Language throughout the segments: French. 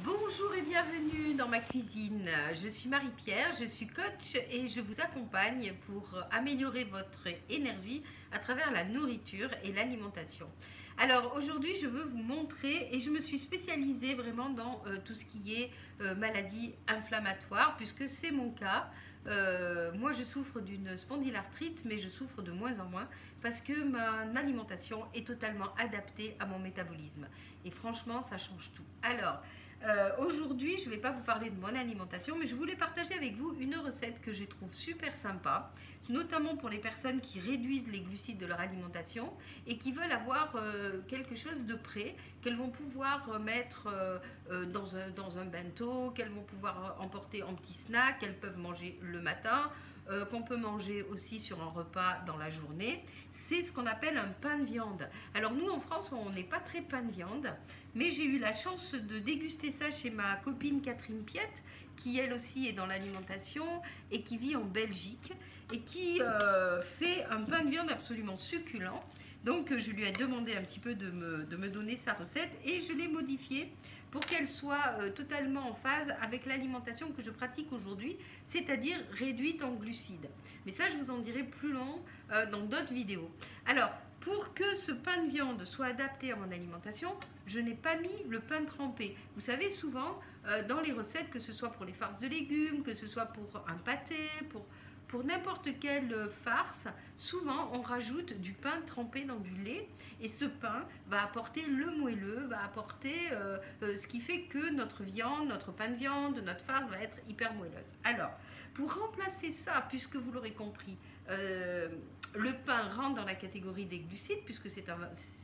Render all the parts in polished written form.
Bonjour et bienvenue dans ma cuisine. Je suis Marie-Pierre, je suis coach et je vous accompagne pour améliorer votre énergie à travers la nourriture et l'alimentation. Alors aujourd'hui je veux vous montrer et je me suis spécialisée vraiment dans tout ce qui est maladies inflammatoires puisque c'est mon cas. Moi je souffre d'une spondylarthrite mais je souffre de moins en moins parce que mon alimentation est totalement adaptée à mon métabolisme et franchement ça change tout. Alors aujourd'hui, je ne vais pas vous parler de mon alimentation, mais je voulais partager avec vous une recette que je trouve super sympa, notamment pour les personnes qui réduisent les glucides de leur alimentation et qui veulent avoir quelque chose de prêt, qu'elles vont pouvoir mettre dans un bento, qu'elles vont pouvoir emporter en petit snack, qu'elles peuvent manger le matin, qu'on peut manger aussi sur un repas dans la journée. C'est ce qu'on appelle un pain de viande. Alors nous en France on n'est pas très pain de viande, mais j'ai eu la chance de déguster ça chez ma copine Catherine Piette, qui elle aussi est dans l'alimentation et qui vit en Belgique et qui fait un pain de viande absolument succulent. Donc je lui ai demandé un petit peu de me donner sa recette et je l'ai modifiée pour qu'elle soit totalement en phase avec l'alimentation que je pratique aujourd'hui, c'est-à-dire réduite en glucides. Mais ça, je vous en dirai plus long dans d'autres vidéos. Alors, pour que ce pain de viande soit adapté à mon alimentation, je n'ai pas mis le pain trempé. Vous savez, souvent, dans les recettes, que ce soit pour les farces de légumes, que ce soit pour un pâté, pour n'importe quelle farce, souvent on rajoute du pain trempé dans du lait et ce pain va apporter le moelleux, va apporter ce qui fait que notre viande, notre pain de viande, notre farce va être hyper moelleuse. Alors, pour remplacer ça, puisque vous l'aurez compris, le pain rentre dans la catégorie des glucides puisque c'est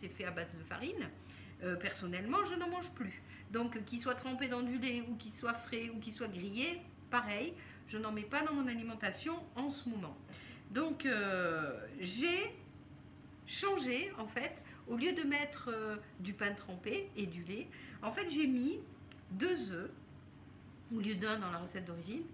fait à base de farine. Personnellement, je n'en mange plus. Donc, qu'il soit trempé dans du lait ou qu'il soit frais ou qu'il soit grillé, pareil, je n'en mets pas dans mon alimentation en ce moment. Donc j'ai changé en fait, au lieu de mettre du pain trempé et du lait, en fait j'ai mis 2 œufs au lieu d'un dans la recette d'origine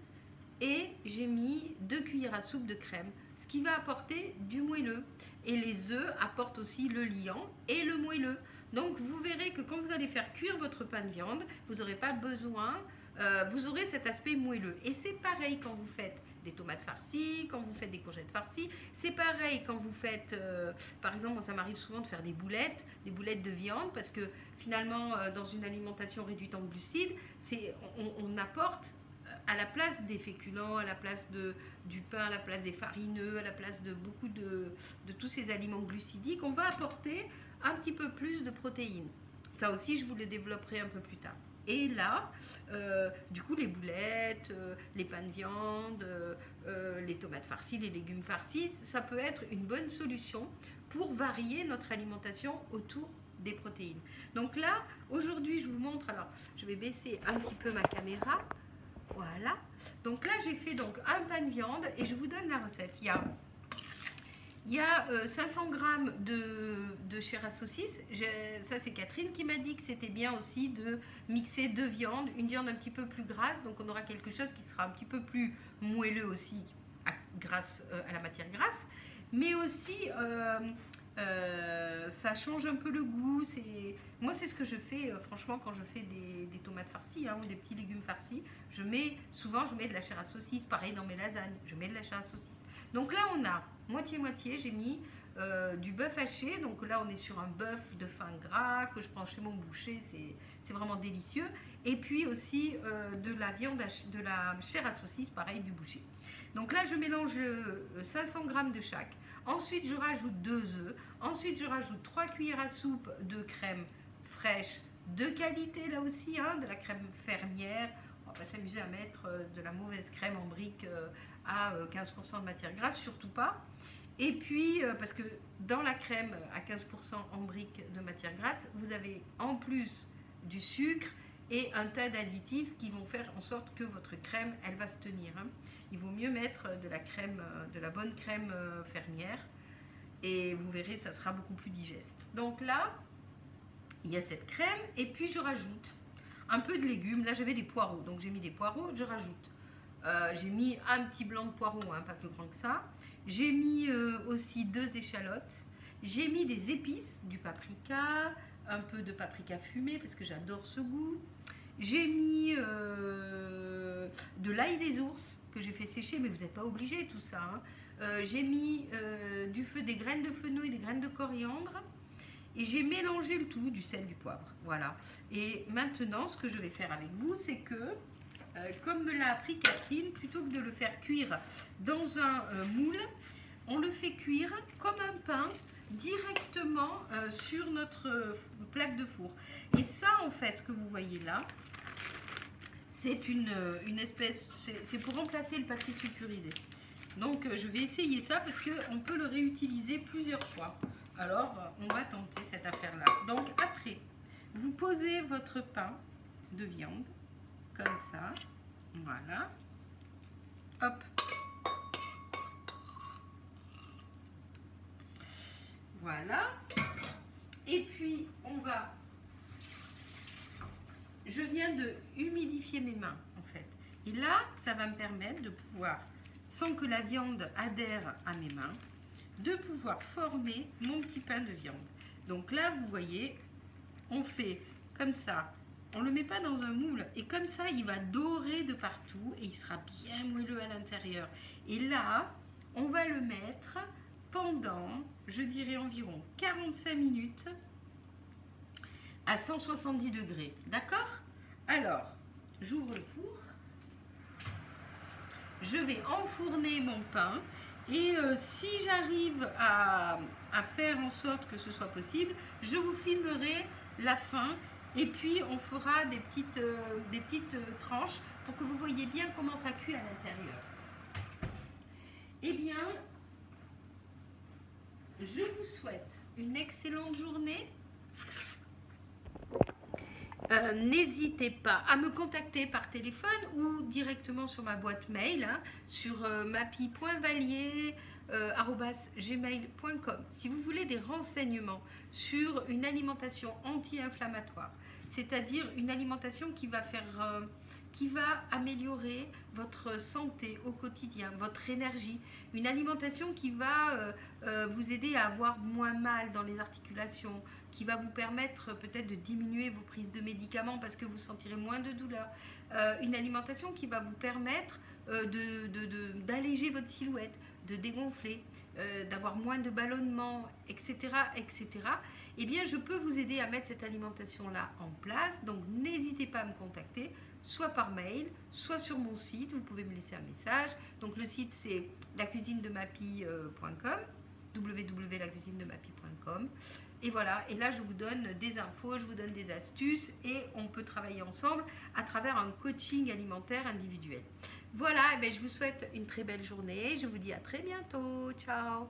et j'ai mis 2 cuillères à soupe de crème, ce qui va apporter du moelleux. Et les œufs apportent aussi le liant et le moelleux. Donc vous verrez que quand vous allez faire cuire votre pain de viande, vous n'aurez pas besoin vous aurez cet aspect moelleux. Et c'est pareil quand vous faites des tomates farcies, quand vous faites des courgettes farcies. C'est pareil quand vous faites, par exemple, moi, ça m'arrive souvent de faire des boulettes de viande, parce que finalement, dans une alimentation réduite en glucides, on apporte à la place des féculents, à la place du pain, à la place des farineux, à la place de beaucoup de tous ces aliments glucidiques, on va apporter un petit peu plus de protéines. Ça aussi, je vous le développerai un peu plus tard. Et là, du coup, les boulettes, les pains de viande, les tomates farcies, les légumes farcis, ça peut être une bonne solution pour varier notre alimentation autour des protéines. Donc là, aujourd'hui, je vous montre, alors je vais baisser un petit peu ma caméra, voilà. Donc là, j'ai fait donc un pain de viande et je vous donne la recette. Il y a 500 grammes de chair à saucisse. Ça, c'est Catherine qui m'a dit que c'était bien aussi de mixer 2 viandes. Une viande un petit peu plus grasse, donc on aura quelque chose qui sera un petit peu plus moelleux aussi grâce à la matière grasse. Mais aussi, ça change un peu le goût. Moi, c'est ce que je fais, franchement, quand je fais des tomates farcies ou des petits légumes farcis. Souvent, je mets de la chair à saucisse. Pareil dans mes lasagnes, je mets de la chair à saucisse. Donc là, on a moitié-moitié, j'ai mis du bœuf haché. Donc là, on est sur un bœuf de fin gras que je prends chez mon boucher. C'est vraiment délicieux. Et puis aussi de la viande, de la chair à saucisse, pareil, du boucher. Donc là, je mélange 500 grammes de chaque. Ensuite, je rajoute 2 œufs. Ensuite, je rajoute 3 cuillères à soupe de crème fraîche de qualité, là aussi, de la crème fermière. On va pas s'amuser à mettre de la mauvaise crème en brique à 15% de matière grasse, surtout pas. Et puis, parce que dans la crème à 15% en brique de matière grasse, vous avez en plus du sucre et un tas d'additifs qui vont faire en sorte que votre crème, elle va se tenir. Il vaut mieux mettre de la crème, de la bonne crème fermière et vous verrez, ça sera beaucoup plus digeste. Donc là, il y a cette crème et puis je rajoute un peu de légumes. Là, j'avais des poireaux, donc j'ai mis des poireaux, je rajoute. J'ai mis un petit blanc de poireau, pas plus grand que ça. J'ai mis aussi 2 échalotes. J'ai mis des épices, du paprika, un peu de paprika fumé parce que j'adore ce goût. J'ai mis de l'ail des ours que j'ai fait sécher, mais vous n'êtes pas obligé tout ça. Hein. J'ai mis des graines de fenouil, des graines de coriandre. Et j'ai mélangé le tout, du sel, du poivre. Voilà. Et maintenant, ce que je vais faire avec vous, c'est que, comme me l'a appris Catherine, plutôt que de le faire cuire dans un moule, on le fait cuire comme un pain directement sur notre plaque de four. Et ça, en fait, que vous voyez là, c'est une espèce, c'est pour remplacer le papier sulfurisé. Donc, je vais essayer ça parce qu'on peut le réutiliser plusieurs fois. Alors, on va tenter cette affaire-là. Donc, après, vous posez votre pain de viande, comme ça. Voilà. Hop. Voilà. Et puis, je viens de humidifier mes mains, en fait. Et là, ça va me permettre de pouvoir, sans que la viande adhère à mes mains, de pouvoir former mon petit pain de viande. Donc là, vous voyez, on fait comme ça. On ne le met pas dans un moule. Et comme ça, il va dorer de partout et il sera bien moelleux à l'intérieur. Et là, on va le mettre pendant, je dirais, environ 45 minutes à 170 degrés. D'accord? Alors, j'ouvre le four. Je vais enfourner mon pain. Et si j'arrive à faire en sorte que ce soit possible, je vous filmerai la fin et puis on fera des petites tranches pour que vous voyez bien comment ça cuit à l'intérieur. Eh bien, je vous souhaite une excellente journée. N'hésitez pas à me contacter par téléphone ou directement sur ma boîte mail, hein, sur mapi.valier@gmail.com. Si vous voulez des renseignements sur une alimentation anti-inflammatoire, c'est-à-dire une alimentation qui va améliorer votre santé au quotidien, votre énergie, une alimentation qui va vous aider à avoir moins mal dans les articulations, qui va vous permettre peut-être de diminuer vos prises de médicaments parce que vous sentirez moins de douleur. Une alimentation qui va vous permettre d'alléger votre silhouette, de dégonfler, d'avoir moins de ballonnement, etc., etc. Eh bien, je peux vous aider à mettre cette alimentation-là en place. Donc, n'hésitez pas à me contacter, soit par mail, soit sur mon site. Vous pouvez me laisser un message. Donc, le site, c'est lacuisinedemapi.com, www.lacuisinedemapi.com. Et voilà, et là je vous donne des infos, je vous donne des astuces et on peut travailler ensemble à travers un coaching alimentaire individuel. Voilà, et bien je vous souhaite une très belle journée, je vous dis à très bientôt, ciao.